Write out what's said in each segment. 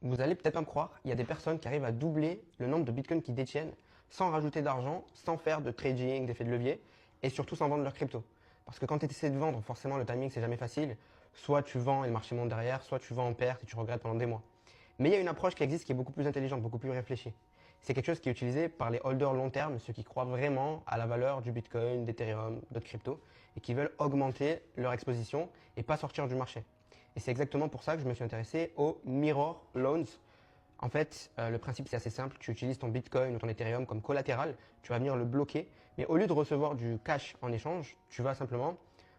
Vous allez peut-être pas me croire, il y a des personnes qui arrivent à doubler le nombre de bitcoins qu'ils détiennent sans rajouter d'argent, sans faire de trading, d'effet de levier et surtout sans vendre leur crypto. Parce que quand tu essaies de vendre, forcément le timing c'est jamais facile. Soit tu vends et le marché monte derrière, soit tu vends en perte et tu regrettes pendant des mois. Mais il y a une approche qui existe qui est beaucoup plus intelligente, beaucoup plus réfléchie. C'est quelque chose qui est utilisé par les holders long terme, ceux qui croient vraiment à la valeur du Bitcoin, d'Ethereum, d'autres cryptos et qui veulent augmenter leur exposition et pas sortir du marché. Et c'est exactement pour ça que je me suis intéressé aux Mirror Loans. En fait, le principe c'est assez simple. Tu utilises ton Bitcoin ou ton Ethereum comme collatéral. Tu vas venir le bloquer. Mais au lieu de recevoir du cash en échange, tu vas simplement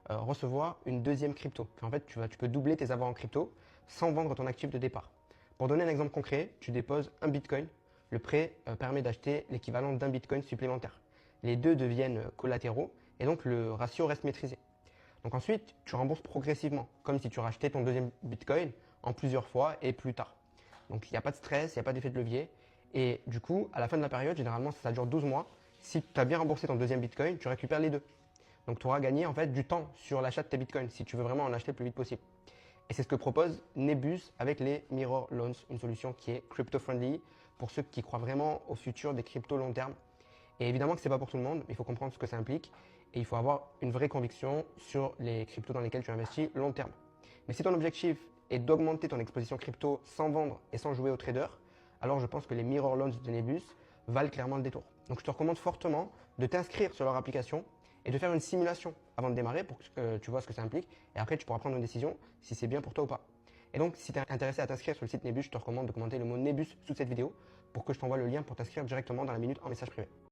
recevoir une deuxième crypto. En fait, tu peux doubler tes avoirs en crypto sans vendre ton actif de départ. Pour donner un exemple concret, tu déposes un Bitcoin. Le prêt permet d'acheter l'équivalent d'un Bitcoin supplémentaire. Les deux deviennent collatéraux et donc le ratio reste maîtrisé. Donc ensuite, tu rembourses progressivement, comme si tu rachetais ton deuxième Bitcoin en plusieurs fois et plus tard. Donc il n'y a pas de stress, il n'y a pas d'effet de levier. Et du coup, à la fin de la période, généralement ça dure 12 mois. Si tu as bien remboursé ton deuxième Bitcoin, tu récupères les deux. Donc tu auras gagné en fait du temps sur l'achat de tes Bitcoins si tu veux vraiment en acheter le plus vite possible. Et c'est ce que propose Nebus avec les Mirror Loans, une solution qui est crypto-friendly pour ceux qui croient vraiment au futur des cryptos long terme. Et évidemment que ce n'est pas pour tout le monde, mais il faut comprendre ce que ça implique et il faut avoir une vraie conviction sur les cryptos dans lesquels tu investis long terme. Mais si ton objectif est d'augmenter ton exposition crypto sans vendre et sans jouer au trader, alors je pense que les Mirror Loans de Nebus valent clairement le détour. Donc je te recommande fortement de t'inscrire sur leur application et de faire une simulation avant de démarrer pour que tu vois ce que ça implique et après tu pourras prendre une décision si c'est bien pour toi ou pas. Et donc si tu es intéressé à t'inscrire sur le site Nebus, je te recommande de commenter le mot Nebus sous cette vidéo pour que je t'envoie le lien pour t'inscrire directement dans la minute en message privé.